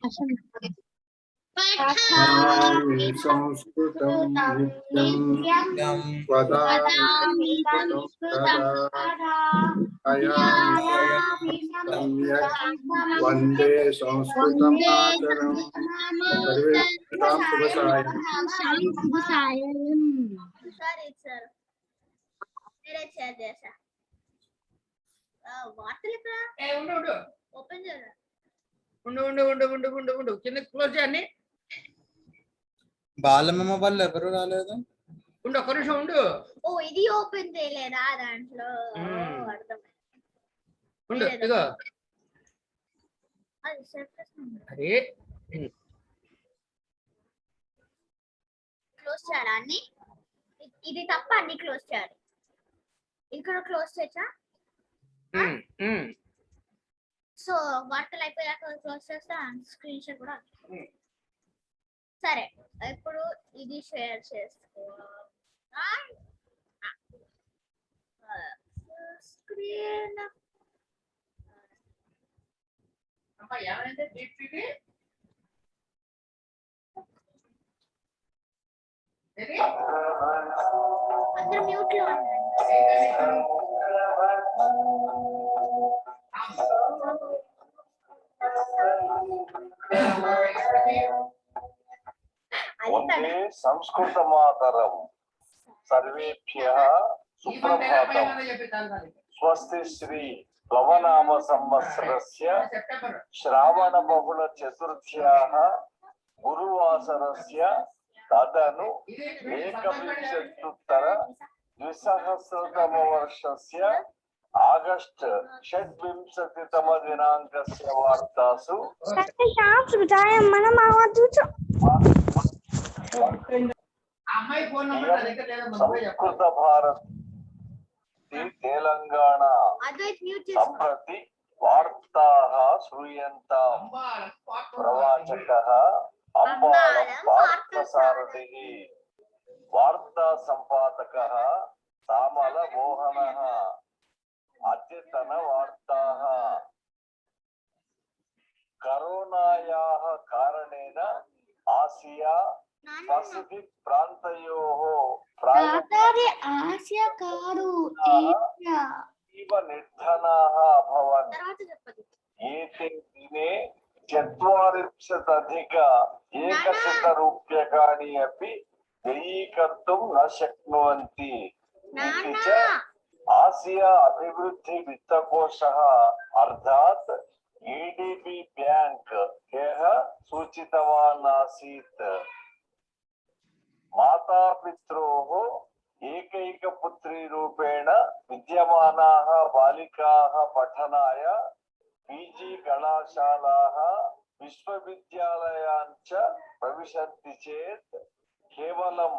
पठामि संस्कृतं नित्यं वदामि संस्कृतं सदा अयामि सम्यक् वन्दे संस्कृतमातरम् सर्वेषां शुभसायम्। Sorry, sir. मेरे चेयर जैसा వాటర్ ఇక్కడ ఉండు ఓపెన్ చేయరా ఉండు కింద క్లోజ్ చేయండి. బాలమ్మ వాళ్ళు ఎవరు రాలేదు. ఉండు ఒక్క నిమిషం ఉండు. ఓ ఇది ఓపెన్ చేయలేదా దాంట్లో అర్థమైంది. ఉండు ఇగో అది సర్ఫేస్ అరే క్లోజ్ చేయాలా అన్ని ఇది తప్ప అన్ని క్లోజ్ చేయాలి. ఇక్కడ క్లోజ్ చేయొచ్చా? సో వార్తలు అయిపోయాక క్లోజ్ చేస్తా స్క్రీన్ షాట్ కూడా. సరే ఇప్పుడు ఇది షేర్ చేసుకో స్క్రీన్. అందరూ మ్యూట్ లో ఉండండి. వందే సంస్కృత మాతరం సర్వేభ్యః సుప్రభాతం. స్వస్తి శ్రీ ప్లవనామ సంవత్సరస్య శ్రావణ బహుళ చతుర్థ్యాః గురువాసరస్య తదను ఏకవింశత్యుత్తర ద్విసహస్రతమ వర్షస్య ఆగస్ట్ షడ్వింశతితమ దినాంకస్య వార్తాసు సంస్కృత భారతి తెలంగాణ సంప్రతి వార్తాః శ్రూయంతాం. ప్రవాచకః అంబాళం పార్థసారథిః. వార్తా సంపాదకः సామల మోహనः. అద్యతన వార్తాः కరోనాయాः కారణేన ఆసియా పసిఫిక్ ప్రాంతయోः ఆసియా కాదు జీవ నిర్ధనాः అభవన్. ఏతే దినే 40 ఏకశత రూప్యకాణి అపి వ్యయీకర్తుం న శక్నువంతి. इति च आसिया अभिवृद्धि वित्तकोशः अर्थात् ADB बैंक ह्यः सूचितवान् आसीत्. मातापित्रोः एकैकपुत्री रूपेण विद्यमानाः बालिकाः पठनाय PG कलाशालाः विश्वविद्यालयान् च प्रविशन्ति चेत् केवलं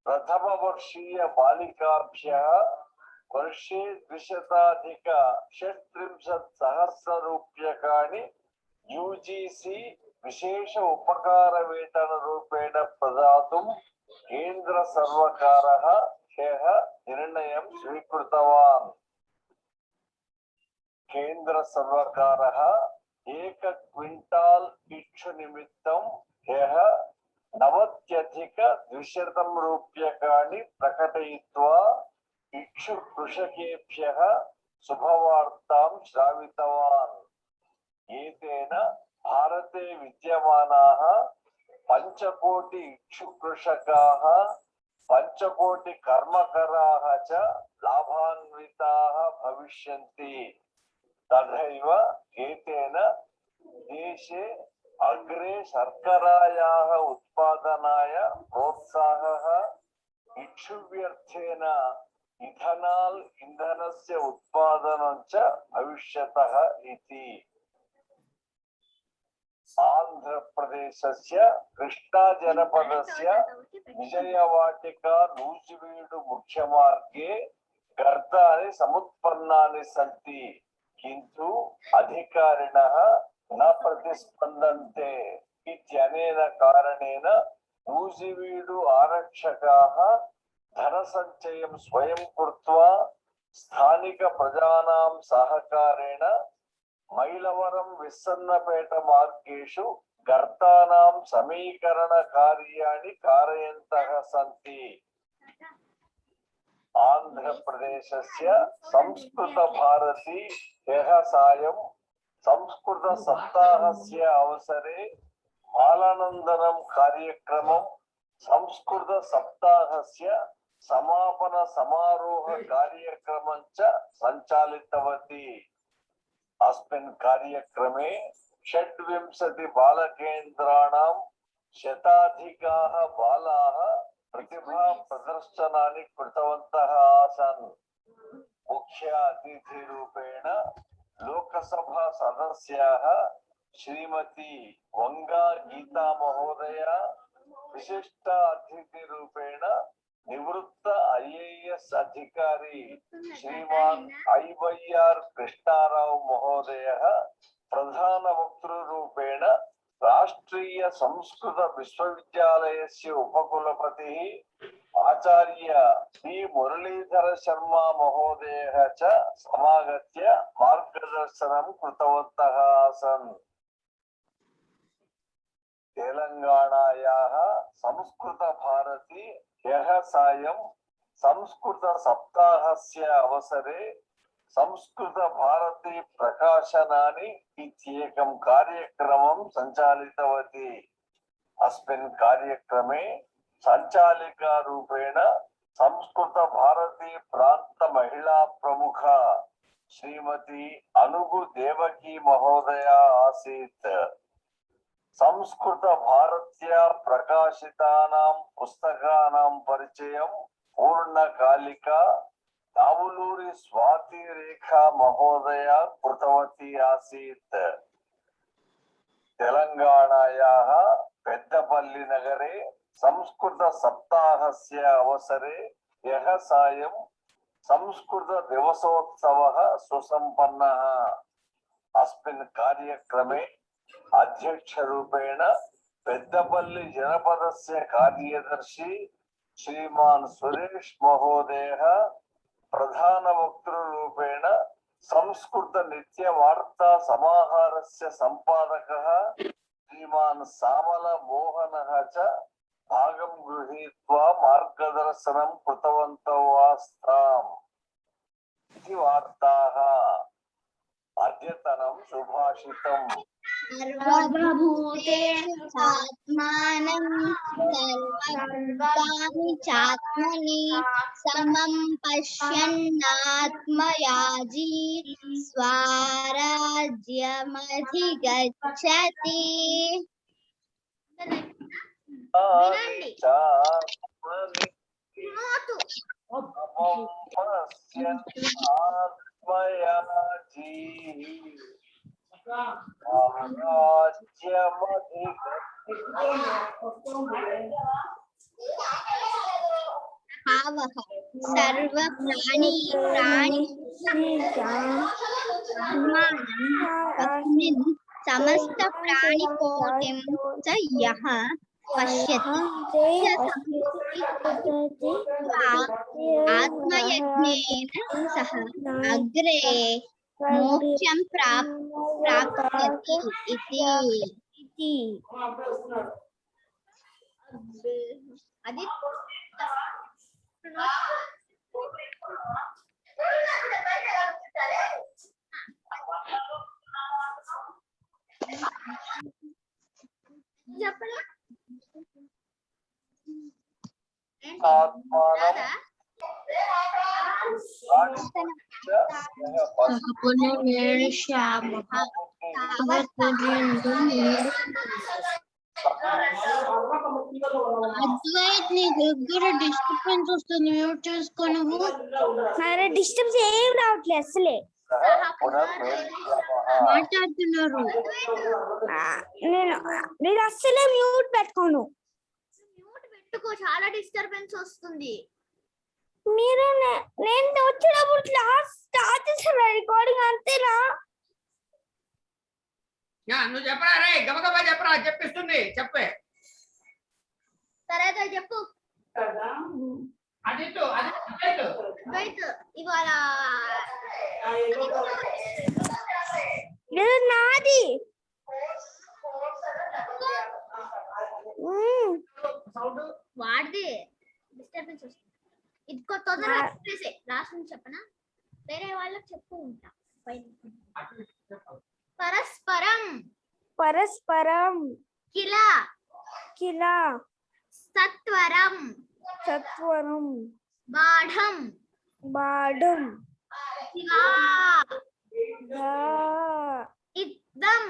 प्रथमवर्षीय बालिकाभ्यः वर्षे 236 रूप्यकाणि UGC विशेष उपकार वेतन रूपेण प्रदातुं केंद्र सर्वकारः ह्यः निर्णयं स्वीकृतवान्. केंद्र सर्वकारः 1 क्विंटाल इक्षु निमित्तं ह्यः 90,200 रूप्यकाणि प्रकटयित्वा इक्षु कृषकेभ्यः शुभवार्तां श्रावितवान्. एतेन भारते विद्यमानाः 5 कोटि इक्षु कृषकाः 5 कोटि कर्मकराः च लाभान्विताः भविष्यन्ति. तथैव एतेन देशे अग्रे शर्करायाः उत्पादनाय प्रोत्साहः इक्षुव्यर्थेन इथनाल इंधनस्य उत्पादनं च भविष्यतः इति. आंध्र प्रदेशस्य कृष्णा जनपदस्य विजयवाटिका नूजिवीडु मुख्यमार्गे गर्तानि समुत्पन्नानि सन्ति, किन्तु अधिकारिणः न प्रतिस्पन्दन्ते. इत्यनेन कारणेन नूजिवीडु आरक्षकाः धनसञ्चयं स्वयं कृत्वा स्थानिक प्रजानां सहकारेण मैलवरं विस्सन्नपेट मार्गेषु गर्तानां समीकरण कार्याणि कारयन्तः सन्ति। आंध्र प्रदेशस्य संस्कृत भारती ह्यः सायं संस्कृत सप्ताहस्य अवसरे बालनन्दनं कार्यक्रमं संस्कृत सप्ताहस्य समापन समारोह कार्यक्रमं च सञ्चालितवती। अस्मिन् कार्यक्रमे 26 बालकेन्द्राणां शताधिकाः बालाः प्रतिभा प्रदर्शनानि कृतवन्तः आसन्। मुख्य अतिथि रूपेण लोकसभा सदस्याः श्रीमती वंगा गीता महोदया, विशिष्ट अतिथि रूपेण निवृत्त IAS अधिकारी श्रीमान IYR कृष्णाराव महोदयः, प्रधान वक्तृरूपेण राष्ट्रीय संस्कृत विश्वविद्यालयस्य उपकुलपतिः आचार्य पी मुरलीधर शर्मा महोदयः च समागत्य मार्गदर्शनं कृतवन्तः आसन्। तेलंगाणायाः संस्कृत भारती ह्यः सायं संस्कृत सप्ताहस्य अवसरे संस्कृत भारती प्रकाशनानि इत्येकं कार्यक्रमं सञ्चालितवती। अस्मिन् कार्यक्रमे सञ्चालिका रूपेण संस्कृत भारती प्रान्त महिला प्रमुखा श्रीमती अनुगु देवकी महोदया आसीत्। संस्कृत भारत्या प्रकाशितानां पुस्तकानां परिचयं पूर्णकालिका दावुलूरी स्वाति रेखा महोदया कृतवती आसीत्। तेलंगाणायाः पेद्दपल्ली नगरे संस्कृत सप्ताहस्य अवसरे ह्यः सायं संस्कृत दिवसोत्सवः सुसम्पन्नः। अस्मिन् कार्यक्रमे अध्यक्षरूपेण पेद्दपल्ली जनपदस्य कार्यदर्शी श्रीमान सुरेश महोदयः, प्रधान वक्तृरूपेण संस्कृत नित्य वार्ता समाहारस्य संपादकः श्रीमान सामल मोहनः च भागं गृहीत्वा मार्गदर्शनं कृतवन्तौ आस्ताम्। इति वार्ताः। अद्यतनं सुभाषितम्। सर्वभूतेषु आत्मानं सर्वाणि चात्मनि समं पश्यन्नात्मयाजी स्वराज्यमधिगच्छति। विనండి भावः सर्वप्राणी तस्मिन् समस्त प्राणिकोटिं च यः पश्यति आत्मयज्ञेन सह अग्रे मोक्षं प्राप्स्यति इति। అది చెప్పలే అద్వైత్ నీ దగ్గర డిస్టర్బెన్స్ వస్తుంది, మ్యూట్ చేసుకో నువ్వు. సరే డిస్టర్బ్ ఏం రావట్లేదు అసలే మాట్లాడుతున్నారు. నేను అసలే మ్యూట్ పెట్టుకోను. మ్యూట్ పెట్టుకో, చాలా డిస్టర్బెన్స్ వస్తుంది. మీరు నేను వచ్చేటప్పుడు క్లాస్ స్టార్ట్ చేసిన రికార్డింగ్ అంతేనా? నువ్వు చెప్పరా రే, గబగబా చెప్పరా, చెప్పిస్తుంది చెప్పే. సరే చెప్పు. అదితు ఇవాళ నాది వాడిది డిస్టర్బెన్స్ వస్తుంది. ఇది తొందరగా ఎక్స్ప్రెస్ లాస్ట్ నుంచి చెప్పనా, వేరే వాళ్ళకి చెప్తూ ఉంటా. పరస్పరం పరస్పరం కిలా కిలా సత్వరం సత్వరం బాఢం బాఢం శివా ఇద్దం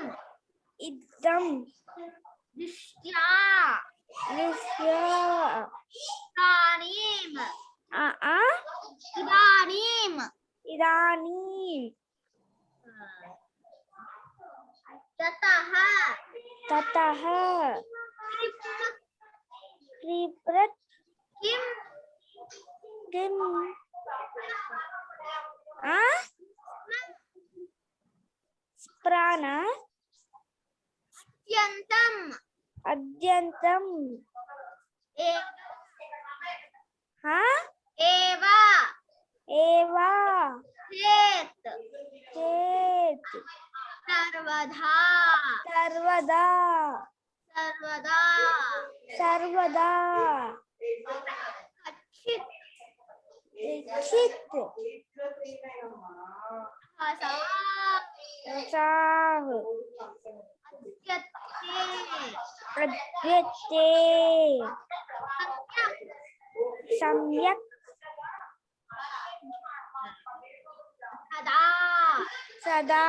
ఇద్దం దృష్ట్యా దృశ్యా ఇదానీం ఆ ఇదానీం ఇదానీం తతః తతః త్రిప్రత్ కిం కిం ప్రాణ అత్యంతం అద్యంతం ఏవా ఏవా చేత్ చేత్ సర్వదా సర్వదా సర్వదా సర్వదా కచ్చిత్ చిత్ సాహ్ అద్యతే సమ్యక్ సదా సదా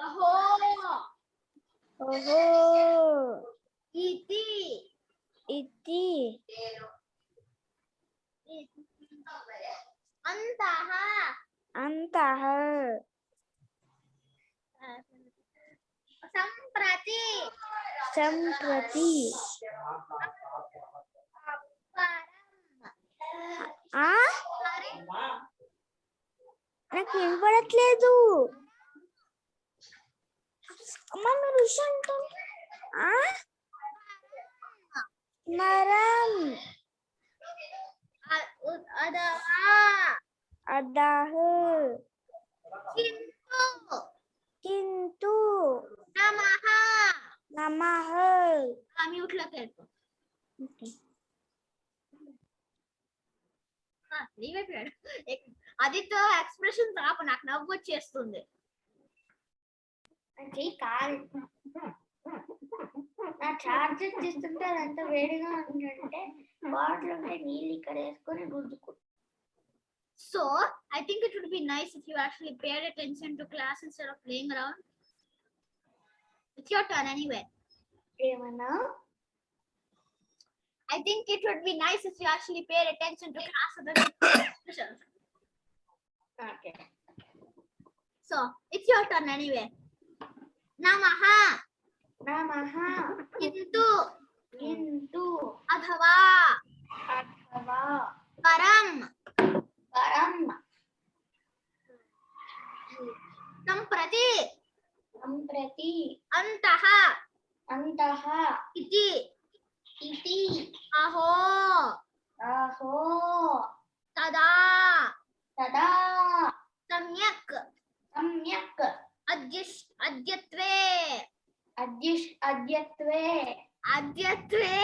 అహో ఓహో ఇతి ఇతి అంతః అంతః సంప్రతి సంప్రతి నాకు వినపడట్లేదు. అమ్మ మీరు విషయం మరం అదాహ కింటు నమః నమః మ్యూట్ లోకి వెళ్ళిపో. అదితో ఎక్స్ప్రెషన్ రాపు, నాకు నవ్వు వచ్చేస్తుంది. అంటే కాదు నా చార్జర్ తీస్తుంటే అదంతా వేడిగా ఉంటుంటే బాటిల్ ఉంటే నీళ్ళు ఇక్కడ వేసుకొని రుద్దుకు. So I think it would be nice if you actually paid attention to class instead of playing around. It's your turn anyway. ఏమన్నా I think it would be nice if you actually paid attention to class other than okay. So it's your turn anyway. నమః నమః కింటు కింటు అథవా అథవా పరం పరం సంప్రతి సంప్రతి అంతః అంతః ఇతి ఇతి అహో అహో తదా తదా సమ్యక్ సమ్యక్ అద్యత్వే అద్యత్వే అద్యత్వే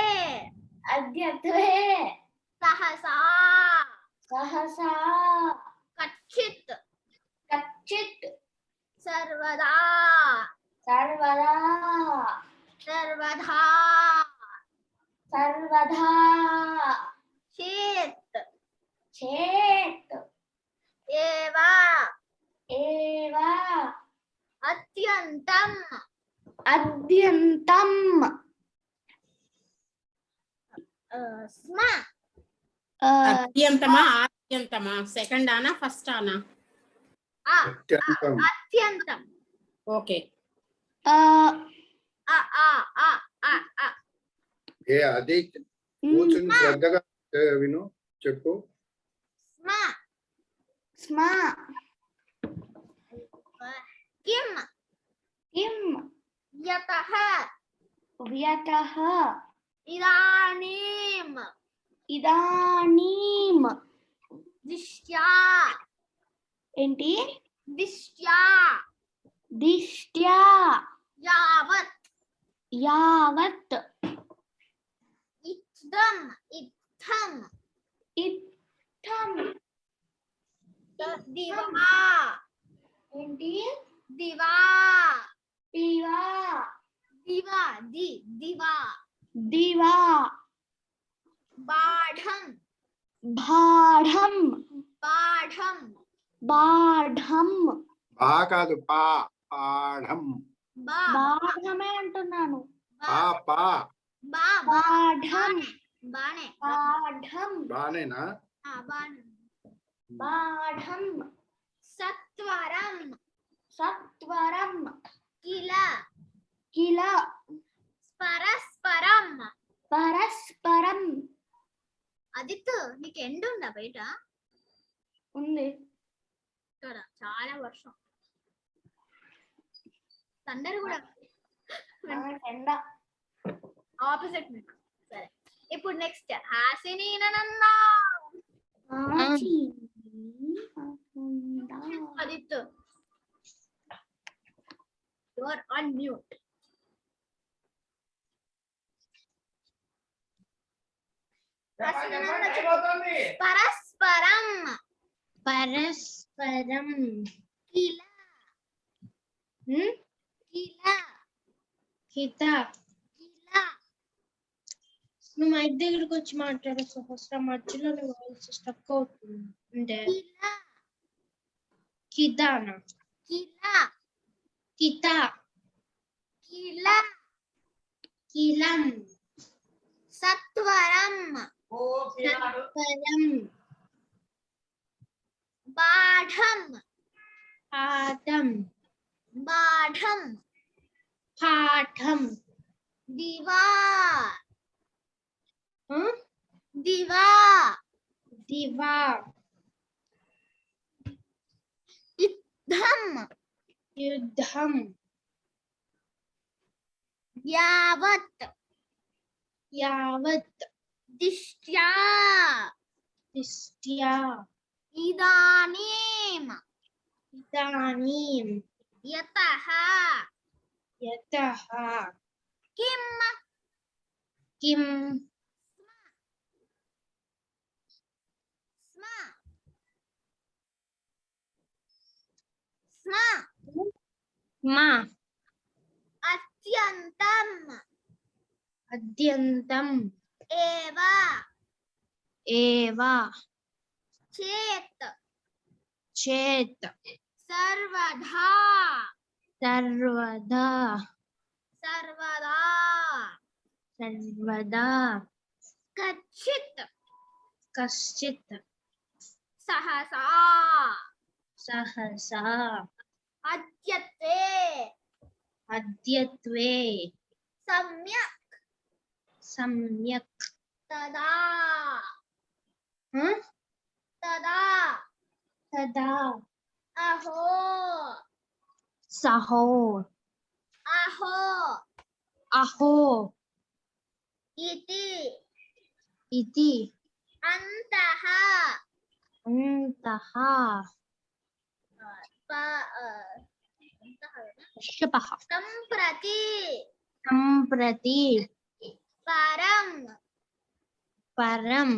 అద్యత్వే సహసా సహసా కచ్చిత్ కచ్చిత్ సర్వదా సర్వదా సర్వదా సర్వదా చేత్ చేత్ ఏవా ఏవా అత్యంతం అద్యంతం స్మ అత్యంతమా ఆద్యంతమా సెకండ్ ఆనా ఫస్ట్ ఆనా? అత్యంతం అత్యంతం ఓకే. ఏ అది కూర్చుని శ్రద్ధగా విను, చెప్పు. స్మ స్మ కిం కిం యతః వ్యతః ఇదానీం ఇదానీం దిష్ట్యా ఏంటి దిష్ట్యా దిష్ట్యా యావత్ యావత్ Dam. Itham. ఇత్తం Diva. ఏంటి Diva. దివా Diva. Diva. దివా Badham. బాఢం Badham. బాఢం బా కాదు పా పాఢం బాఢమే అంటున్నాను పా పా బాఢం Bane. బాఢం బానేనా Bane. బాఢం Satwaram. సత్వరం Kila. కిల Parasparam. పరస్పరం Aditya, నీకు ఎండ ఉందా బయట? ఉంది ఇక్కడ చాలా వర్షం. థండర్ కూడా ఎండ ఆపోజిట్ మీకు. సరే, ఇప్పుడు నెక్స్ట్ హాసిని ననందా. Aditya, you are on mute. అయిపోతుంది. పరస్పరం. పరస్పరం కిల. కిల. హిత కిల. నువ్వు మైక్ దగ్గరకు వచ్చి మాట్లాడే సహస్ర మధ్యలో వాయిస్ స్టక్ అవుతుంది అంటే కిల. కిదాన కిల. కిత కిల. కిలం సత్వరం. ఓ పిల్లాడు. పరం బాఢం. పాఠం బాఢం. పాఠం దివా. ఆ? దివా. దివా యుద్ధం. యుద్ధం యావత్. యావత్ దిష్ట్యా. దిష్ట్యా ఇదానీం. ఇదానీం యతః. యతః కిం. కిం స్మ. స్మ. మా అత్యంతం. అద్యంతం ఏవ. ఏవ చేత్. చేత్ సర్వధా. సర్వదా సర్వదా. సర్వదా కచ్చిత్. కశ్చిత్ సహసా. సహసా అద్యత్వే. అద్యత్వే సమ్యక్. సమ్యక్ తదా. ఆ? తదా. తదా అహో. సహో అహో. అహో ఇతి. ఇతి అంతః. అంతః శపః సంప్రతి. సంప్రతి పరం. పరం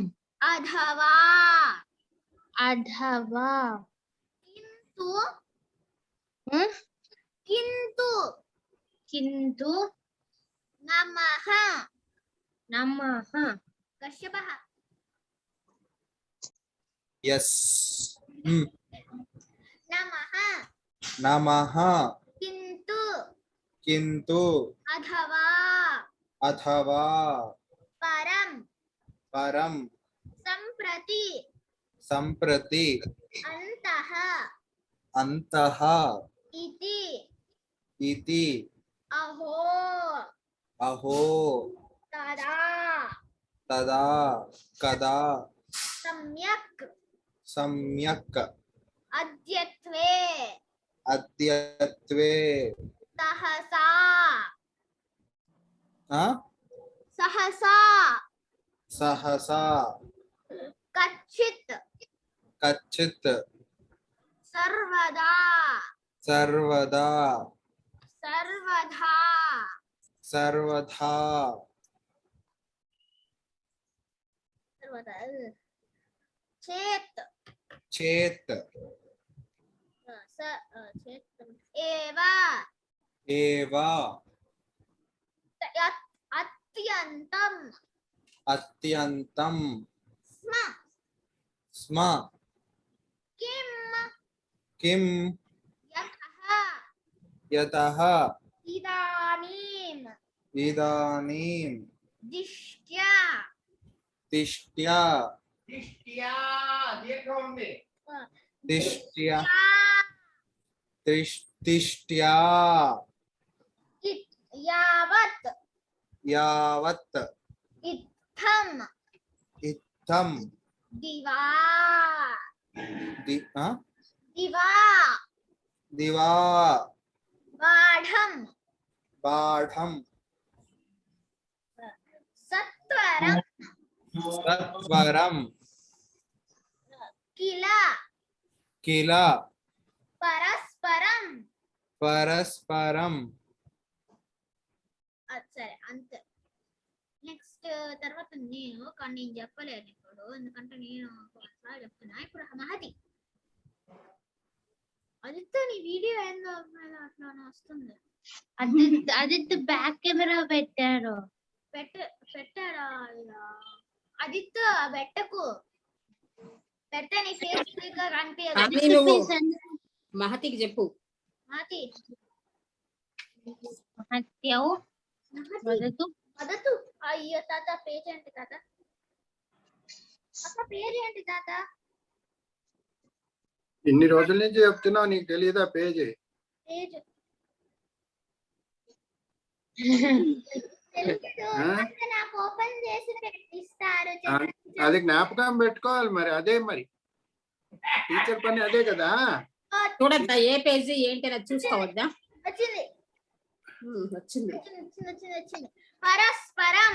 అధవా. అధవా కింతు. ఆ? కింతు. కింతు నమః. నమః కశ్యపః. ఎస్ నమః. నమః కింతు. కింతు అధవా. అథవా పరం. పరం సంప్రతి. సంప్రతి అంతః. అంతః ఇతి. ఇతి అహో. అహో తదా. తదా కదా సమ్యక్. సమ్యక్ అద్యత్వే. అద్యత్వే సహసా. ఆ? సహసా. సహసా కచ్చిత్. కచ్చిత్ సర్వదా. సర్వదా సర్వధా. సర్వథా తర్వాత చేత్ చేత్ చేత్ ఏవా ఏవా అత్యంతం అత్యంతం స్మ స్మ కిం కిం యతః యతః ఇదానీం ఇదానీం దిష్ట్యా తిష్ట్యా దిష్ట్యా దీర్ఘం ఉంది. తిష్ట్యా తిష్ట్యా యావత్ యావత్ ఇత్థం ఇత్థం దివా దివా దివా దివా బాఢం బాఢం సత్వరం సత్వరం కిల కిల పరస్పరం పరస్పరం సరే అంతే. నెక్స్ట్ తర్వాత నేను కానీ నేను చెప్పలేను ఇప్పుడు, ఎందుకంటే నేను ఒకసారి చెప్తున్నా. ఇప్పుడు మహతి అదితో నీ వీడియో ఏందో అట్లా వస్తుంది. ఆదిత్య బ్యాక్ కెమెరా పెట్టారు. పెట్టారా? ఆదిత్య పెట్టకు, పెడితే నీ ఫేస్ కనిపించదు. కానీ నువ్వు మహతికి చెప్పు. మహతి మహత్యవు మొదలు మదతు. అయ్యో తాత పేజ్ ఏంటి తాత? అక్క పేరు ఏంటి తాత? ఇన్ని రోజుల నుంచి చెప్తున్నావు, నీకు తెలియదా పేజ్? పేజ్ నాకు ఓపెన్ చేసి ఇస్తారు. అది జ్ఞాపకం పెట్టుకోవాలి మరి, అదే మరి టీచర్ పని అదే కదా. చూడద్దా ఏ పేజీ ఏంటి అని చూసుకోవద్దా? వచ్చింది వచ్చింది. వచ్చింది. పరస్పరం.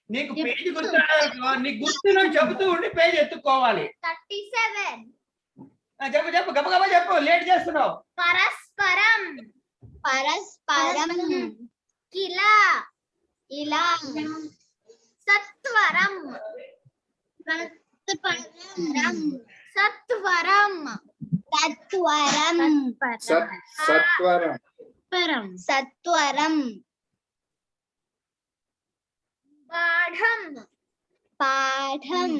నీకు పేజీ గుర్తు నీకు గుర్తును చెబుతూ ఉండి పేజీ ఎత్తుకోవాలి. 37. చెప్పు చెప్పు గబగబా చెప్పు, లేట్ చేస్తున్నావు. పరస్పరం పరస్పరం కిలా ఇలా సత్వరం సత్వరం సత్వరం సత్వరం సత్వరం సత్వరం బాఢం పాఠం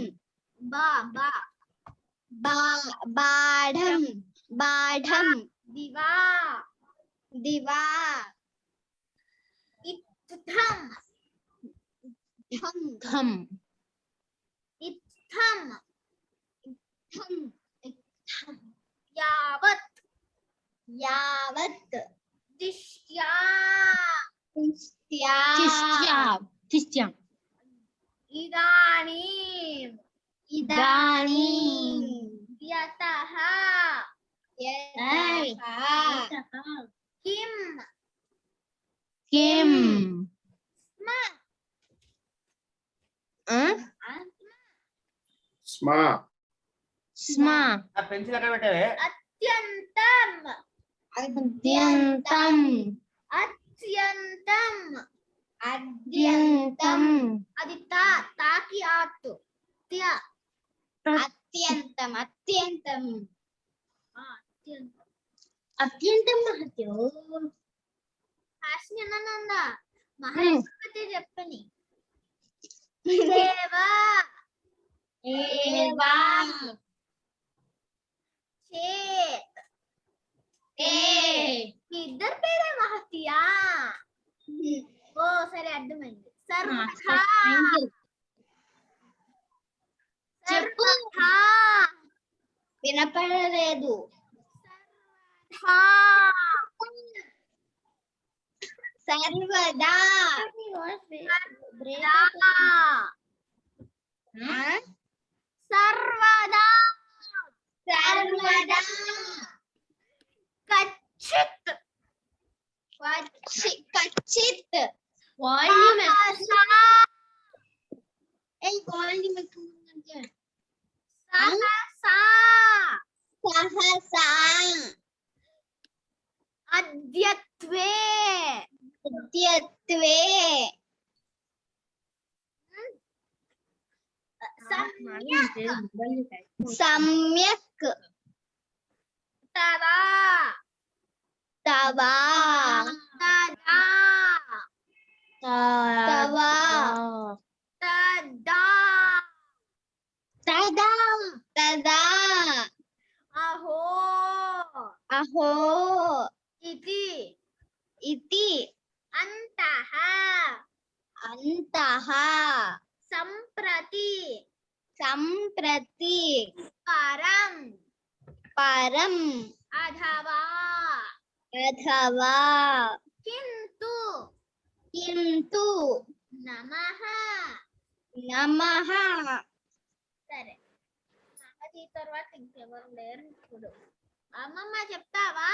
బాఢం బాఢం దివా దివా ఇత్థం ఘం ఇత్థం థం యావత్ యావత్ దిష్ట్యా తిష్ట్యా తిష్ట్యా ఇదానీం ఇదానీం యతః కిం కిం స్మ స్మ ఆ పెన్సిల్ ఎక్కడ పెట్టావే? అత్యంతం అత్యంతం అత్యంతం అత్యంతం అది తాకి ఆత్తు త్య అత్యంతం అత్యంతం అత్యంతం అత్యంతం మహత్యం హాస్యానంద మహర్షి చెప్పని దేవా ఏవా చేత్ ఏ మీ ఇద్దరు పేరే మహత్యా? ఓ సరే అర్థమైంది. సర్వథా చెప్పు. సర్వథా వినపడలేదు. సర్వదా సర్వదా సర్వదా కచ్చిత్ కచ్చిత్ వాల్యూమ్ సహసా వాల్యూమ్ ఎక్కువ ఉందంటే సహసా సహసా అద్యత్వే అద్యత్వే సమ్యక్ తదా తవా తదా తవా తదా తదా తదా అహో అహో ఇతి ఇతి అంతః అంతః సంప్రతి సంప్రతి పరం పరం అథవా అథవా కింతు కింతు నమః నమః. సరే అది తర్వాత ఇంకెవరు లేరు ఇప్పుడు అమ్మమ్మ చెప్తావా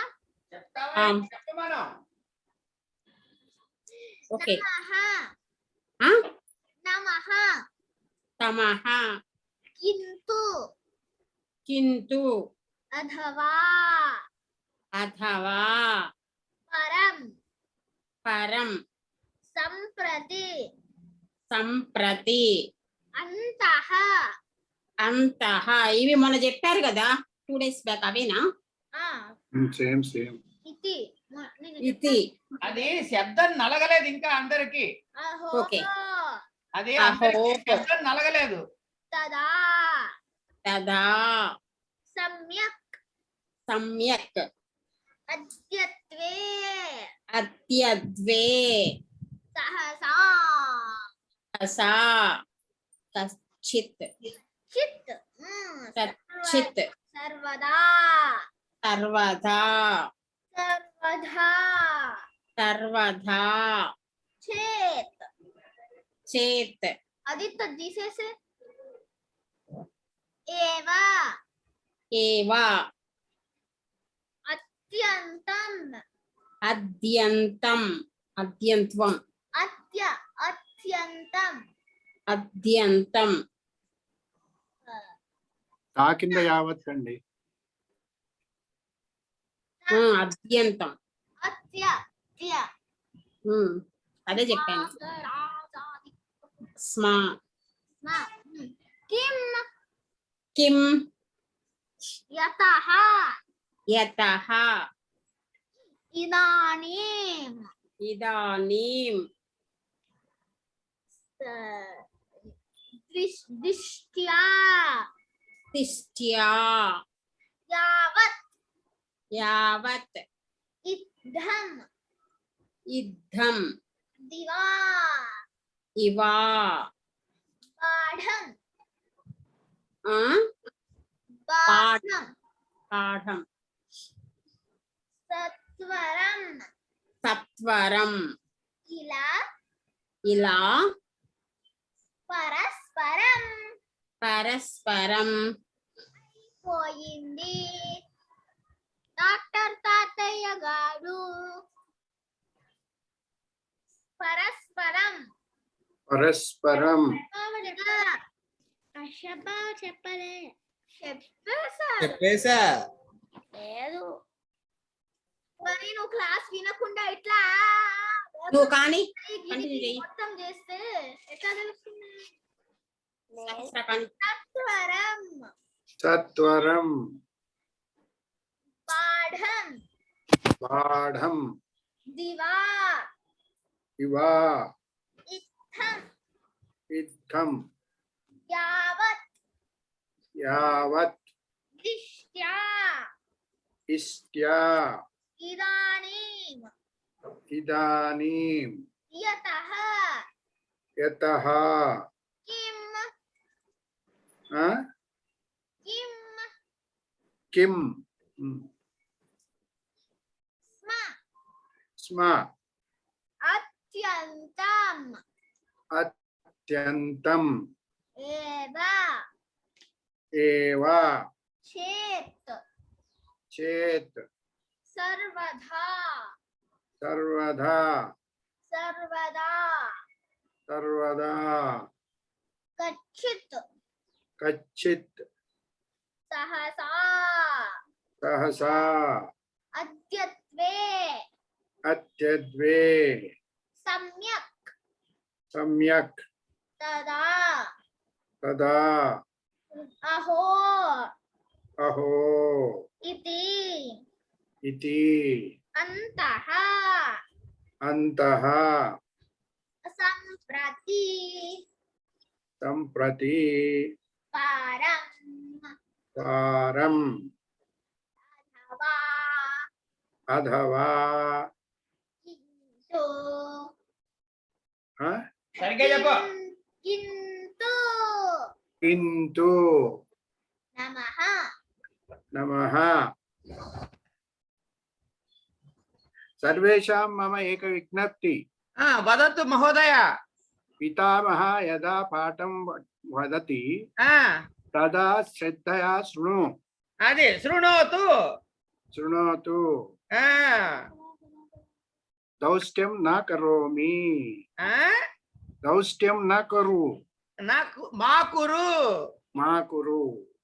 చెప్తావా చెప్పమను. ఓకే నమః ఆ నమః తమః కింతు కింతు అథవా అథవా పరం పరం సంప్రతి సంప్రతి అంతః అంతః ఇవి మొన్న చెప్పారు కదా 2 days బ్యాక్ అవేనా ఆ, సేమ్ ఇతి నేను ఇది అది శబ్దం నలగలేదు ఇంకా అందరికి. అహో ఓకే. అది అహో. అందరికీ శబ్దం నలగలేదు. తదా తదా సమ్యక్ సమ్యక్ అద్యత్వే అత్యద్వే సహసా సా కశ్చిత్ చిత్ కచ్చిత్ సర్వదా సర్వదా సర్వదా సర్వదా చేత్ చేత్ అది తీసేసే ఏవా ఏవా అత్యంతం అద్యంతం అద్యంత్వం అత్యంతం అద్యంతం తా కింద యావత్ అండి. అద్యంతం అత్య అదే చెప్పాను స్మా కిం కిం యతః యతః ఇదానీం ఇదానీం దృష్ట్యా తిష్ట్యా యావత్ యావత్ ఇద్ధం ఇద్ధం దివా ఇవా పాఠం ఆ పాఠం పాఠం సత్వరం సత్వరం ఇలా ఇలా పరస్పరం పరస్పరం పోయింది. డాక్టర్ తాతయ్య గారు పరస్పరం పరస్పరం అషబా చెప్పలే చెప్పేసా చెప్పేసా లేదు మరి నువ్వు క్లాస్ వినకుండా ఇట్లా నువ్వు కానీ గిరి continue చెయ్యి. మొత్తం చేస్తే ఎట్లా తెలుస్తుంది? సహస్రకాని సత్వరం సత్వరం పాఠం పాఢం దివా ఇవా ఇత్థం ఇత్థం యావత్ యావత్ దిష్ట్యా ఇష్ట్యా ఇదానీం ఇదానీం యతః యతః కిం ఆ? కిం కిం స్మ స్మ అత్యంతం అత్యంతం ఏవ ఏవ చేత్ చేత్ సర్వదా సర్వదా సర్వదా సర్వదా కచ్చిత్ కచ్చిత్ సహసా సహసా అద్యత్వే అత్యద్వే సమ్యక్ సమ్యక్ తదా తదా అహో అహో ఇతి ఇతి అంతః అంతః సంప్రతి సంప్రతి పారం పారం అథవా అధవా కింటు ఆ? సరిగ్గా చెప్పు. కింటు కింటు నమః నమః సర్వేషాం మమ ఏక విజ్ఞప్తి వదత్తు మహోదయ. పితామహ యదా పాఠం వదతి ఆ, తదా శ్రద్ధయా శృణు అది శృణోతు. శృణోతు ఆ, దౌష్ట్యం న కరోమి ఆ, దౌష్ట్యం న కరు నాకు మా కురు. మా కురు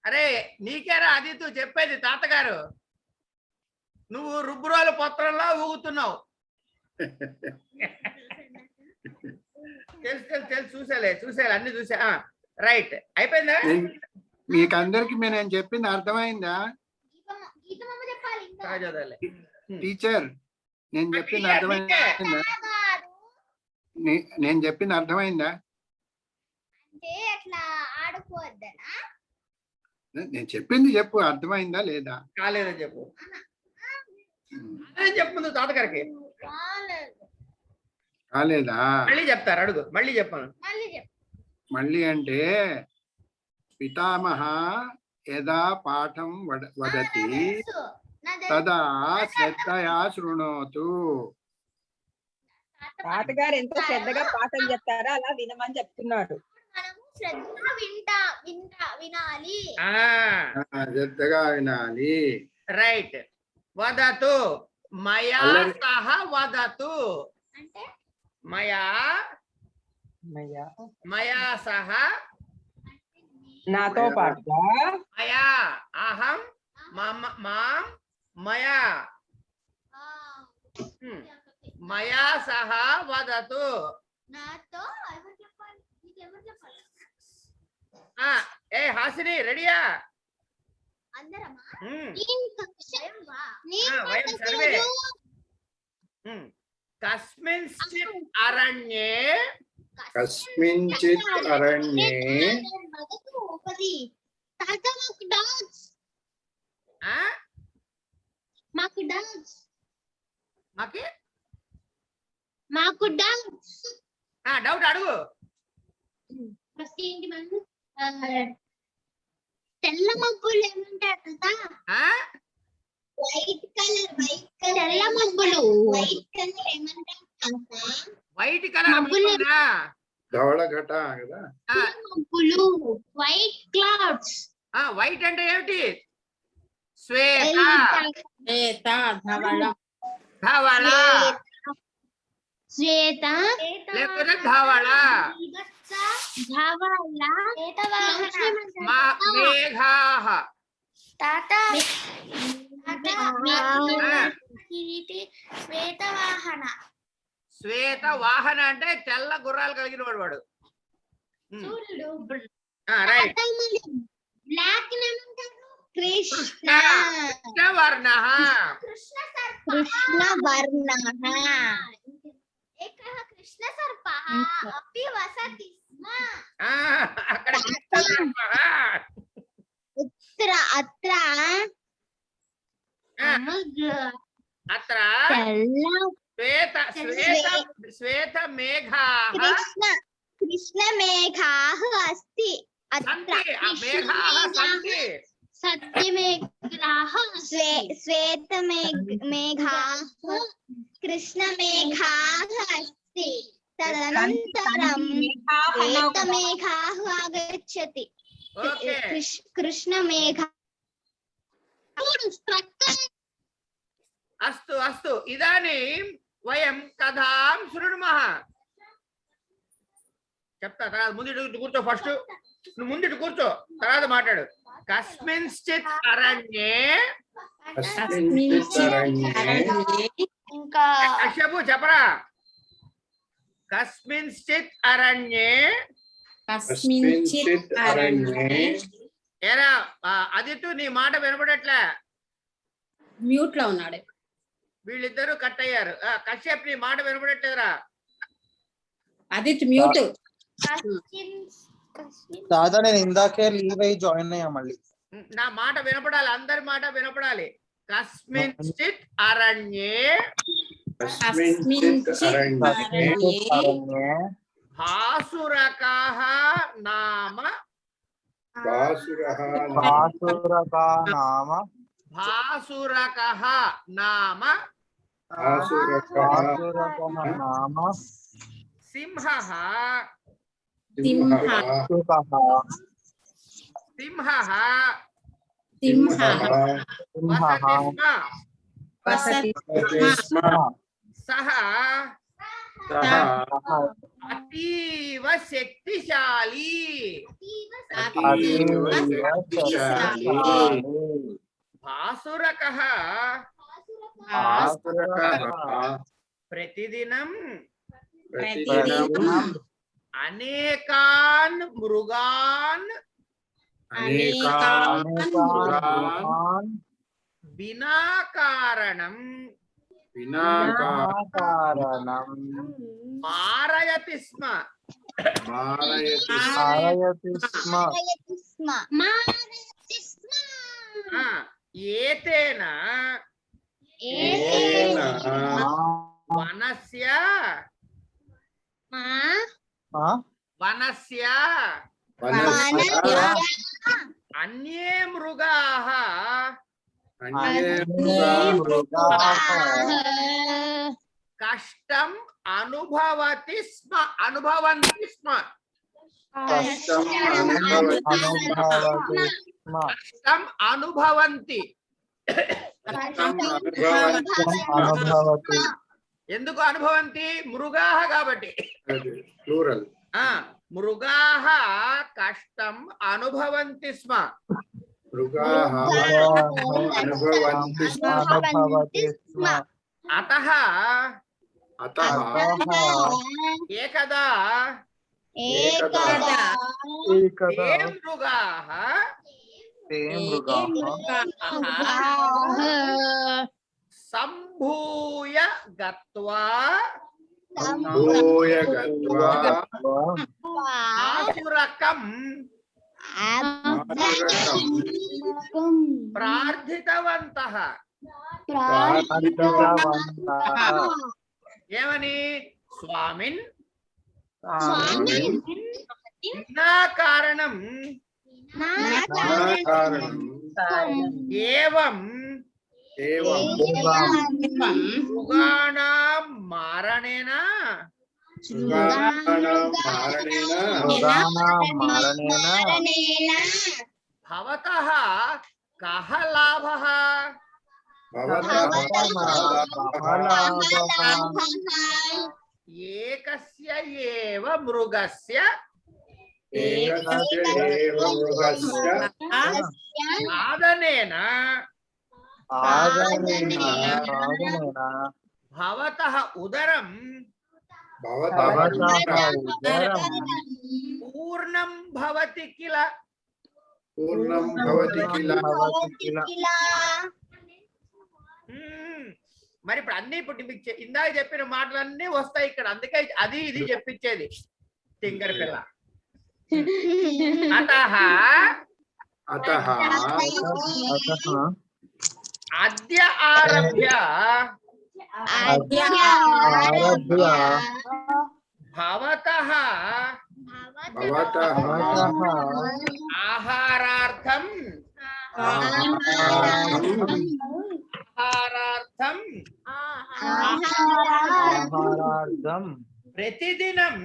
అరే నీకేరా అది తూ చెప్పేది తాతగారు. నువ్వు రుబ్బురాలు పత్రంలా ఊగుతున్నావు. తెలుసు తెలుసు తెలుసు, చూసేలే అన్ని చూసా. రైట్, అయిపోయిందా? మీకు అందరికి నేను చెప్పింది అర్థమైందా గీతమ్మ చెప్పాలి ఇంకా సహజోదలే. టీచర్ నేను చెప్పింది అర్థమైందా నేను చెప్పింది అర్థమైందా అంటే అట్లా ఆడుకోవద్దనా నేను చెప్పింది చెప్పు అర్థమైందా లేదా కాలేదని చెప్పు. అదే చెప్పు నువ్వు తాతగారికి. కాలేదు కాలేదా మళ్ళీ చెప్తారు, అడుగు. మళ్ళీ చెప్పాను. మళ్ళీ చెప్పు మళ్ళీ అంటే పితామహ యదా పాఠం వదతి తదా శ్రద్ధయా శృణోతు తాతగారు ఎంతో శ్రద్ధగా పాఠం చెప్తారో అలా వినమని చెప్తున్నాడు. మనము శ్రద్ధ వినాలి. శ్రద్ధగా వినాలి రైట్. వదతు మయా సహ వదతు. అంటే మయా సహ నాతో పాటుగా మయా అహం మాం మయా మయా సహ వదతు. నాతో ఎవరు చెప్పాలి? నీకెవరు చెప్పాలి? ఏ హాసిని రెడీయా? అందరమా? వయం సర్వే. కస్మింశ్చిత్ అరణ్యే కస్మించిత్ అరణ్యే మాకు డౌట్స్ డౌట్ అడుగు. ఫస్ట్ ఏంటి మనం తెల్ల మబ్బులు ఏమంటారు కదా? వైట్ కలర్ తెల్ల మబ్బులు వైట్ కలర్ ఏమంటారు? వైట్ కలర్ ధవళ ఘట కదా మబ్బులు వైట్ క్లౌడ్స్. వైట్ అంటే ఏమిటి? శ్వేత శ్వేత ధవళ ధవళ శ్వేత లేకపోతే ధవళ ధవళ మేఘాః. శ్వేతవాహన. శ్వేత వాహన అంటే తెల్ల గుర్రాలు కలిగిన వాడు. రైట్. బ్లాక్ ఏమంటారు? కృష్ణ వర్ణ. కృష్ణ వర్ణ. एकः कृष्णसर्पः अपि वसति स्म. అక్కడ అత్ర అత్ర శ్వేత శ్వేత మేఘాః కృష్ణ మేఘాః అస్తి. మేఘాః సంతి. సత్యమేఘాః శ్వేత మేఘాః కృష్ణ మేఘాః అస్తి. తదనంతరం శ్వేత మేఘాః ఆగచ్చతి. కృష్ణ మేఘ. అస్తు అస్తు ఇదానీం వయం కథాం శృణుమః. చెప్తా తర్వాత. ముందు కూర్చో. ఫస్ట్ నువ్వు ముందు కూర్చో, తర్వాత మాట్లాడు. కస్మింశ్చిత్ అరణ్యే ఇంకా కశ్యపు చెప్పరా. కస్మింశ్చిత్ అరణ్యే కస్మించిత్ అరణ్యే ఏరా ఆదిత్య నీ మాట వినపడట్లే, మ్యూట్ లో ఉన్నాడు. వీళ్ళిద్దరూ కట్ అయ్యారు. కశ్యప్ నీ మాట వినపడట్లేదురా. ఆదిత్య మ్యూట్. దాదా నేను ఇందాకే లీవ్ అయ్యి జాయిన్ అయ్యా మళ్ళీ. నా మాట వినపడాలి, అందరి మాట వినపడాలి. కస్మించిత్ అరణ్యే కస్మించిత్ అరణ్యే భాసురకః నామ బాసురః భాసురకః నామ సింహః వసతి స్మ సహ అతీవ శక్తిశాలి. భాసురకః ప్రతిదినం అనేకాన్ మృగాన్ వినా కారణం మారయతి స్మ. ఏతేన వనస్య అన్యే మృగాః కష్టం అనుభవంతి స్మ. కష్టం అనుభవంతి. ఎందుకు అనుభవంతి? మృగాః కాబట్టి. ప్లూరల్. మృగాః కష్టం అనుభవంతి స్మ. అతః ఏకదా ఏ మృగాః సంభూయ గత్వా ఆసురకం ప్రార్థితవంతః. ఏమని? స్వామిన్ నా కారణం ఏవం మృగాణాం మారణేన భవతః కః లాభః? ఏకస్య ఏవ మృగస్య సాధనేన భవతః ఉదరం పూర్ణం భవతి కిల. మరి ఇప్పుడు అన్ని ఇప్పుడు మీకు ఇందాక చెప్పిన మాటలన్నీ వస్తాయి ఇక్కడ. అందుకే అది ఇది చెప్పించేది తింగర్ పిల్ల. అతః అద్య ఆరభ్య భవతః ఆహారార్థం ప్రతిదినం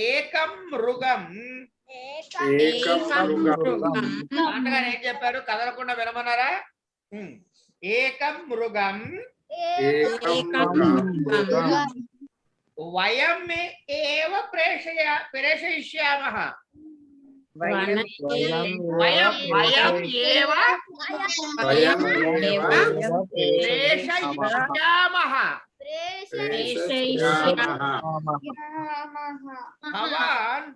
ఏకం మృగం. నాన్నగారు ఏం చెప్పారు? కదలకుండా వినమన్నారా? ఏకం మృగం వయం ఏవ ప్రేషయిష్యామః. వయం ఏవ ప్రేషయిష్యామః. प्रेषयिष्यामः भवान्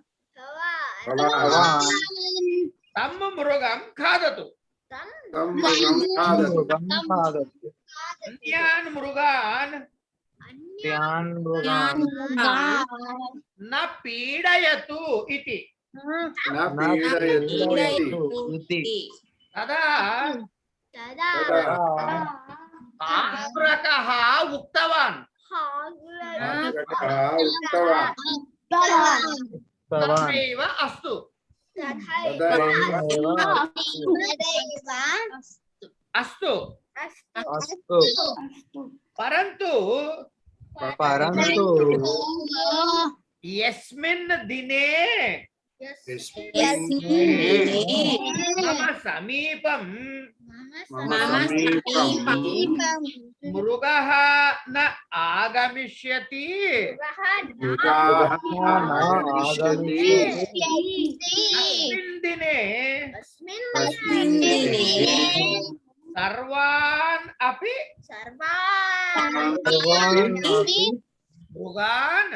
भवान् तं मृगं खादतु तं मृगं खादतु खादतु अन्यान् मृगान् यान् मृगान् न पीडयतु इति न पीडयतु इति तदा तदा आग्रकः उक्तवान् उक्तवान् तथैव अस्तु अस्तु अस्तु परन्तु परन्तु यस्मिन् दिने मम समीपं मृगः न आगमिष्यति तस्मिन् दिने सर्वान् अपि मृगान्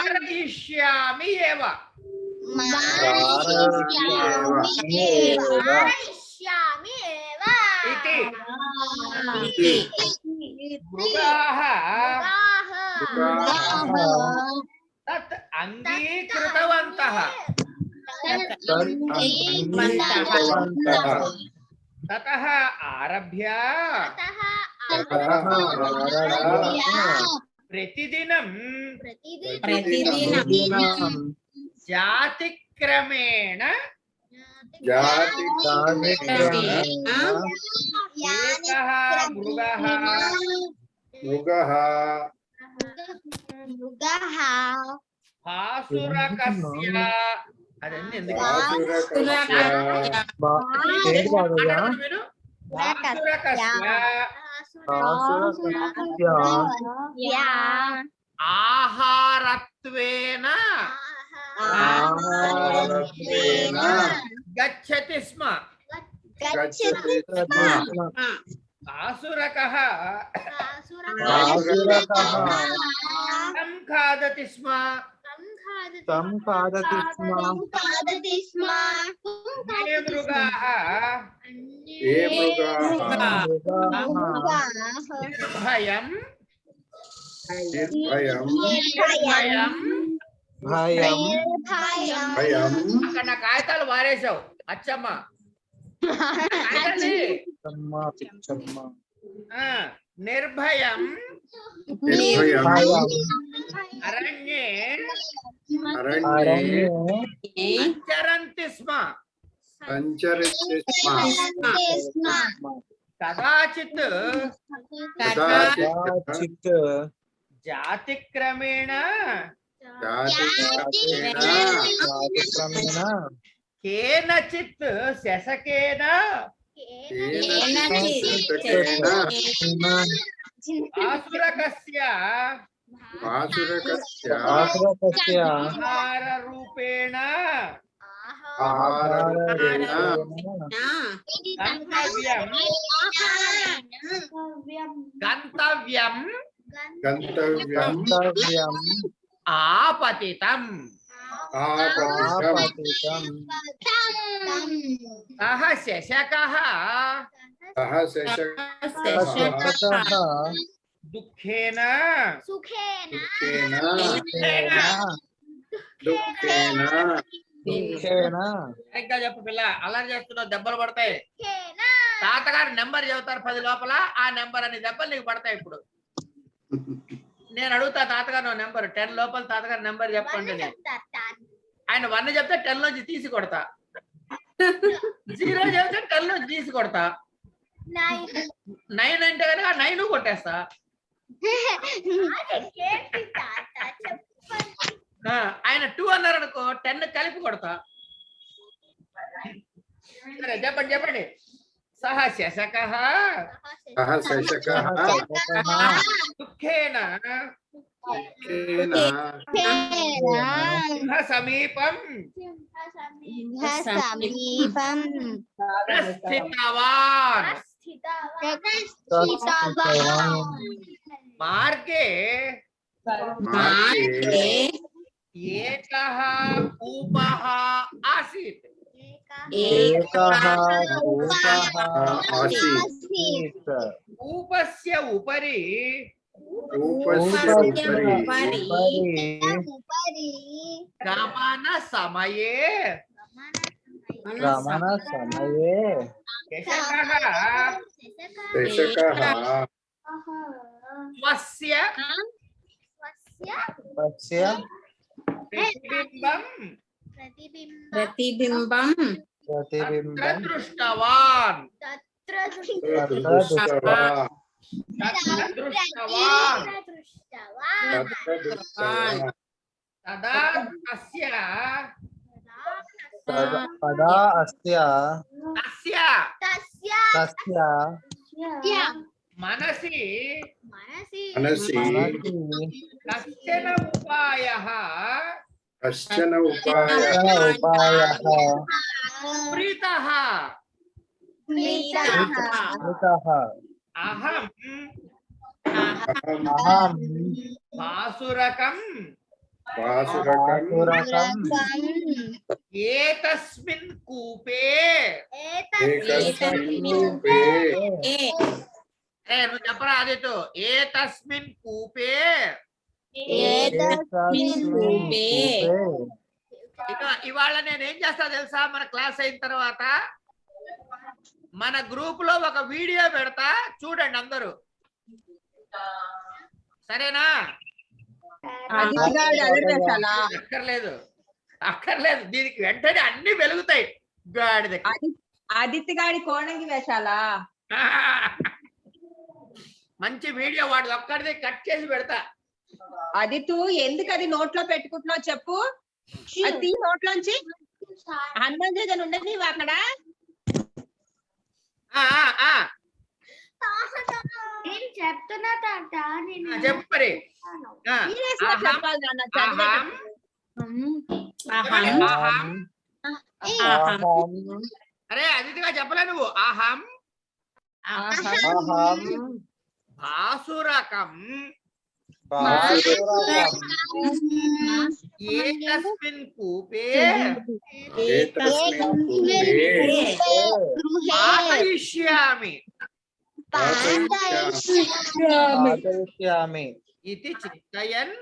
मारयिष्यामि एव इति मृगाः तत् अङ्गीकृतवन्तः ततः आरभ्य प्रतिदिनं जातिक्रमेण एकः मृगः भासुरकस्य అదన్నీ ఎందుకు ఆహారత్వేన గచ్చతి స్మ ఆసురకః తం ఖాదతి స్మ तं खादति स्म ये मृगाः భయం అక్కడ నా కాగితాలు వారేసావు అచ్చమ్మ నిర్భయం అరణ్యే సంచరంతి స్మ కదాచిత్ జాతిక్రమేణ కేనచిత్ శశకేన ఆసురకస్య ఆహారరూపేణ గంతవ్యం ఆపతితం సహ శశకః దుఃఖేన ఇంకా చెప్పు పిల్ల అల్లరి చేస్తున్నావు దెబ్బలు పడతాయి తాతగారు నెంబర్ చెబుతారు 10 లోపల ఆ నెంబర్ అనే దెబ్బలు నీకు పడతాయి ఇప్పుడు నేను అడుగుతా తాతగారు నెంబర్ 10 లోపల తాతగారు నెంబర్ చెప్పండి ఆయన 1 చెప్తే 10 నుంచి తీసి కొడతా 0 చెప్తే 10 నుంచి తీసి కొడతా 9 అంటే కనుక 9 కొట్టేస్తా ఆయన 2 అన్నారు అనుకో 10 కలిపి కొడతా సరే చెప్పండి చెప్పండి సహ శశకః దుఃఖేన సమీపం ప్రస్థితవాన్ మార్గే మార్గే ఏకః కూపః ఆసీత్. एकः कूपः आसीत् కూపస్య ఉపరి కూపస్య उपरि గమన సమయే गमनसमये శశకః దశకః స్వస్య तस्य ప్రతిబింబం ప్రతిబింబం प्रतिबिम्बं దృష్టవాన్ దృష్టవాన్ తదా తస్య तदा अस्य తస్య तस्य మనసి మనసి मनसि కశ్చన ఉపాయః కశ్చన ఉపాయః उपायः ప్రీతః कृतः అహం अहं భాసురకం వాసురకం ఏతస్మిన్ కూపే. ఏకస్మిన్ కూపే నువ్వు చెప్పరా ఆదిత్య. ఏతస్మిన్ కూపే. एकस्मिन् कूपे ఇవాళ నేనేం చేస్తా తెలుసా? మన క్లాస్ అయిన తర్వాత మన గ్రూప్ లో ఒక వీడియో పెడతా, చూడండి అందరూ. సరేనా? అక్కర్లేదు అక్కర్లేదు, దీనికి వెంటనే అన్ని వెలుగుతాయి. గాడిద ఆదిత్య గాడి కోణంగి వేషాలా? మంచి వీడియో వాడు ఒక్కడిది కట్ చేసి పెడతా. ఆదిత్య ఎందుకు అది నోట్లో పెట్టుకుంటున్నావు చెప్పు. అది నోట్లోంచి హనుమాన్ జగన్ ఉండదు అక్కడ. నేను చెప్తున్నా తాత, నేను చెప్పు మరి. చెప్పాలి నాన్న, చదివేటప్పుడు. అరే అదితిగా చెప్పలే నువ్వు. అహం భాసురకం ఏకస్మిన్ కూపే పాతయిష్యామి पातयिष्यामि इति चिन्तयन्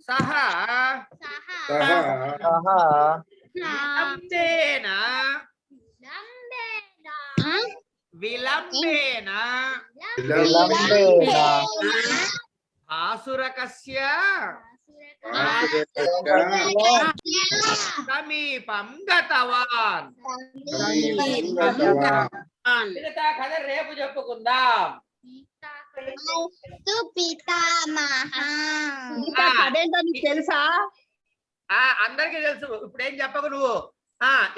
सः विलम्बेन भासुरकस्य సమీపం గతవాన్. మిగతా కథ రేపు చెప్పుకుందాం. అదేంటో నీకు తెలుసా? అందరికి తెలుసు. ఇప్పుడు ఏం చెప్పకు నువ్వు.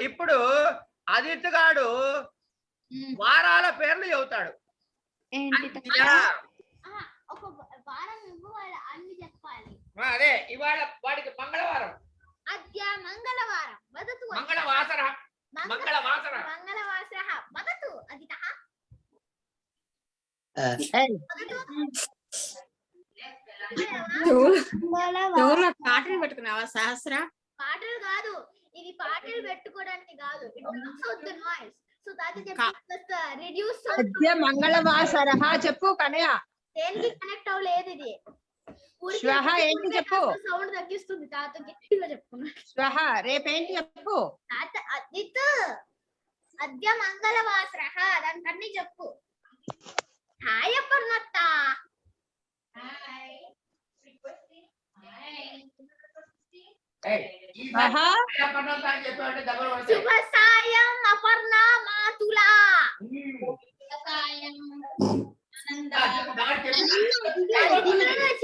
ఇప్పుడు ఆదిత్య గాడు వారాల పేర్లు చెబుతాడు. అదే ఇవాళ వాడికి మంగళవారం. అద్య మంగళవారం వదతు. మంగళవాసర మంగళవాసర మంగళవాసరః వదతు అదితః. చెవులో పాటలు పెట్టుకున్నావా సహస్ర? పాటలు కాదు, ఇది పాటలు పెట్టుకోవడానికి కాదు. So that is reduce. అద్య మంగళవాసరః చెప్పు కనయ్య. దేనికి కనెక్ట్ అవ్వలేదు ఇది. శ్వః ఏంటి చెప్పు. సౌండ్ తగ్గిస్తుంది. తాత గట్టిగా చెప్పుకున్నాడు. శ్వః రేపేంటి చెప్పు. తాత అదిత్ అద్య మంగళవాసరః దానికన్నీ చెప్పు. హాయ్ అపర్ణత్త. శుభ సాయం అపర్ణ మాతులా.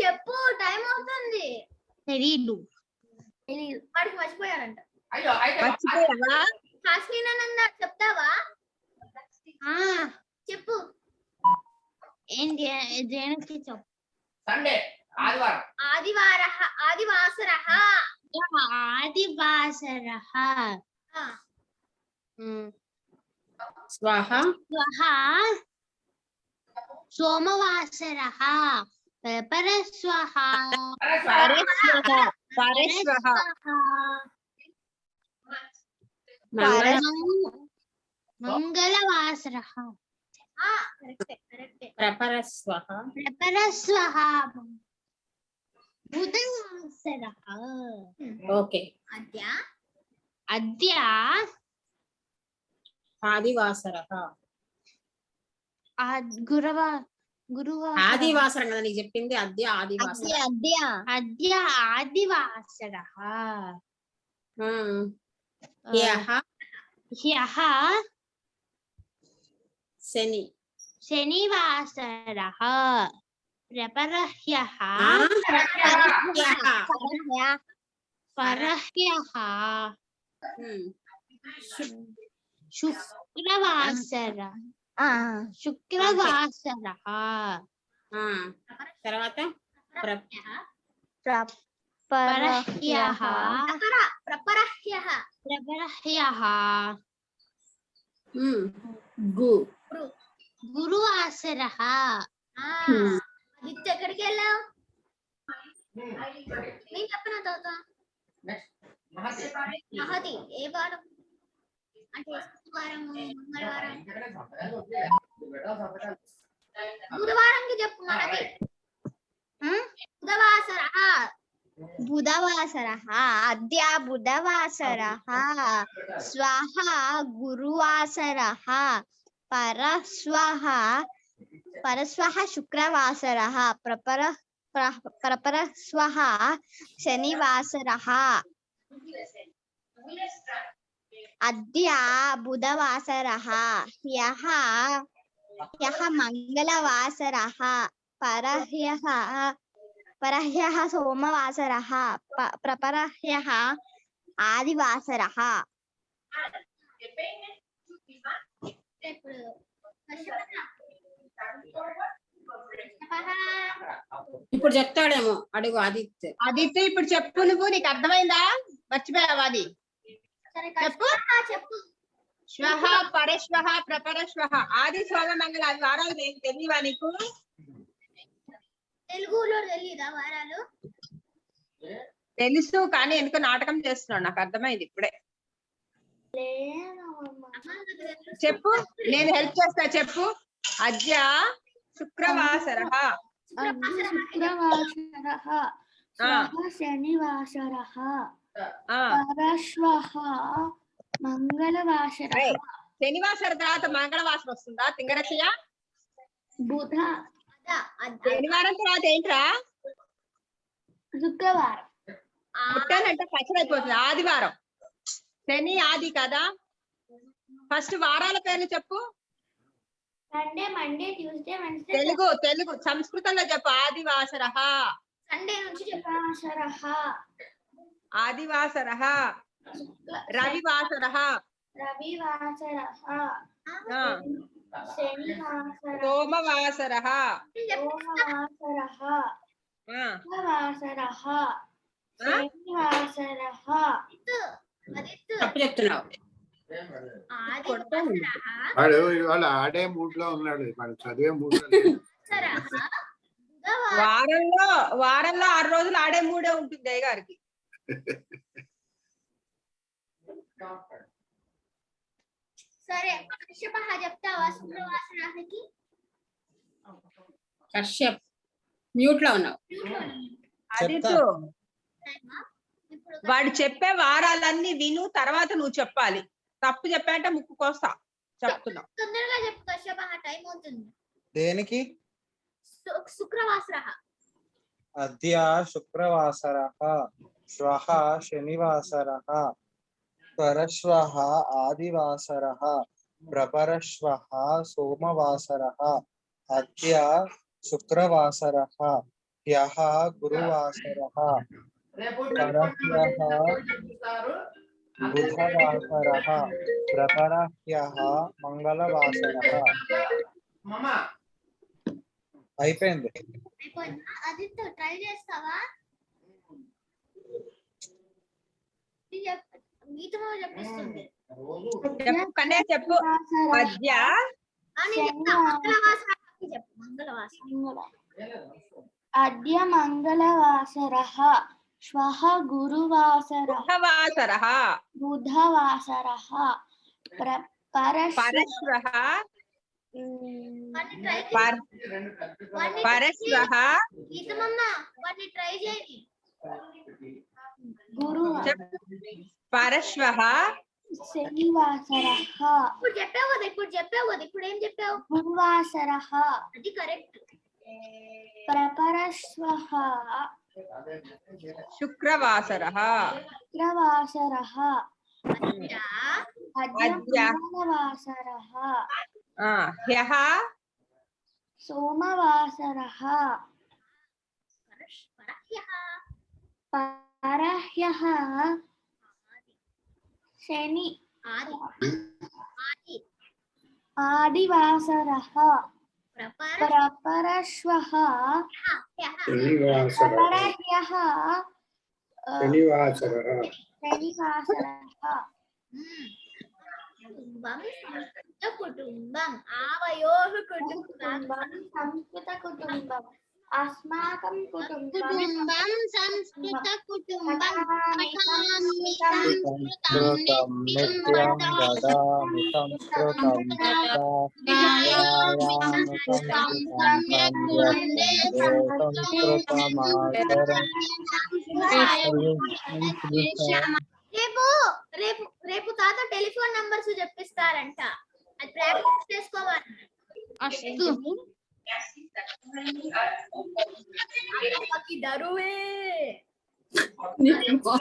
చెప్పు, టైం అవుతుంది. తెలీదు వాడికి మర్చిపోయానంట. మర్చిపోయావా? హాస్నినంద చెప్తావా? చెప్పు. ఏంటి దేనికి చెప్పు. సండే ఆదివారం. ఆదివారః ఆదివాసరః ఆదివాసరః స్వాహ స్వహ సోమవాసరః పరస్వహ పరస్వహ పరస్వహ మంగళవాసరః ప్రపరస్వహ పరస్వహ బుధవాసరః ఓకే అద్య అద్య ఆదివాసరః గురువాసర ఆదివాసరం కదా నీకు చెప్పింది అద్య ఆదివాసర అద్య ఆదివాసరః హ్యః హ్యః శని శనివాసరః ప్రపరహ్యః పరహ్యః శుక్రవాసరః తర్వాత పరహ్యః ప్రపరహ్యః ప్రపరహ్యః గు గురువాసరః ఆదిత్య ఎక్కడికి వెళ్ళావు నేను చెప్పిన తర్వాత మహతి ఏ వారం అంటే శుక్రవారం మంగళవారం బుధవారంకి చెప్పు మహతి బుధవాసరః బుధవాసరః అద్య బుధవాసరః స్వహ గురువాసరః పరస్వహ శుక్రవాసరః ప్రపరస్వహ శనివాసరః అద్య బుధవాసరః హ్యః మంగళవాసరః పరహ్యః సోమవాసరః ప్రపరహ్యః ఆదివాసరః ఇప్పుడు చెప్తాడేమో అడుగు ఆదిత్య ఆదిత్య ఇప్పుడు చెప్పు నువ్వు నీకు అర్థమైందా మర్చిపోయావా అది చెప్పు చెప్పు శ్వః పరశ్వః ప్రపరశ్వః ఆది సోమ మంగళ అవి వారాలు తెలియవా నీకు తెలుగులో తెలీదా వారాలు తెలుసు కానీ ఎందుకో నాటకం చేస్తున్నాడు నాకు అర్థమైంది ఇప్పుడే చెప్పు నేను హెల్ప్ చేస్తా చెప్పు అద్య శుక్రవాసరః శుక్రవాసరః శనివాసరః పరశ్వః మంగళవాసరః శనివాసర తర్వాత మంగళవాసరం వస్తుందా తింగరచయ బుధ శనివారం తర్వాత ఏంట్రా శుక్రవారం పుట్టానంటే పచ్చడైపోతుంది ఆదివారం శని ఆది కదా ఫస్ట్ వారాల పేర్లు చెప్పు Sunday Monday Tuesday Wednesday Telugu సంస్కృతంలో చెప్పు ఆదివాసరః సండే నుంచి శుక్రవాసరః ఆదివాసరః రవివాసరః రవివాసరః శనివాసరః సోమవాసరః సోమవాసరః శుక్రవాసరః శనివాసరః తప్పు చెప్తున్నావు వాడు ఇవాళ ఆడే మూడ్ లో ఉన్నాడు వాడు చదివే మూడ్ లో లేడు. వారంలో 6 రోజులు ఆడే మూడే ఉంటుంది అయ్య గారికి సరే కశ్యపః చెప్తావా శుక్రవాసరానికి కశ్యప్ మ్యూట్ లో ఉన్నావు ఆదిత్య వాడు చెప్పే వారాలన్నీ విను తర్వాత నువ్వు చెప్పాలి తప్పు చెప్పాంటే ముక్కు కోస్తా చెప్తున్నావు తొందరగా చెప్పు కశ్యపః టైం అవుతుంది దేనికి శుక్రవాసరః అద్య శుక్రవాసరః శ్వః శనివాసరః పరశ్వః ఆదివాసరః ప్రపరశ్వః సోమవాసరః అద్య శుక్రవాసరః హ్యః గురువాసరః పరహ్యః బుధవాసరః ప్రపరహ్యః మంగళవాసరః అయిపోయింది ఆదిత్య ట్రై చేస్తావా గీతమో చెప్పిస్తుంది చెప్పు కన్నయ్య చెప్పు. అద్య అద్య మంగళవాసరః శ్వః గురువాసరః బుధవాసరః బుధవాసరః పరశ్వః పరశ్వః పరశ్వః శనివాసరః. ఇప్పుడు చెప్పావు కదా, ఇప్పుడు ఏం చెప్పావు? గురువాసరః అది కరెక్ట్. ప్రపరశ్వః శుక్రవాసరః శుక్రవాసరః అద్య మంగళవాసరః హ్యః సోమవాసరః పరహ్యః శని ఆదివాసరః ప్రపరశ్వః ప్రపరహ్యః శనివాసరః కుటుంబం ఆవయోః కుటుంబం సంస్కృత కుటుంబం అస్మాకం కుటుంబం సంస్కృత కుటుంబం సంస్కృతం నిత్యం వదామి సంస్కృతం రేపు రేపు రేపు తాత టెలిఫోన్ నంబర్స్ చెప్పిస్తారంట, అది ప్రాక్టీస్ చేసుకోవాలి. దరువే నీకు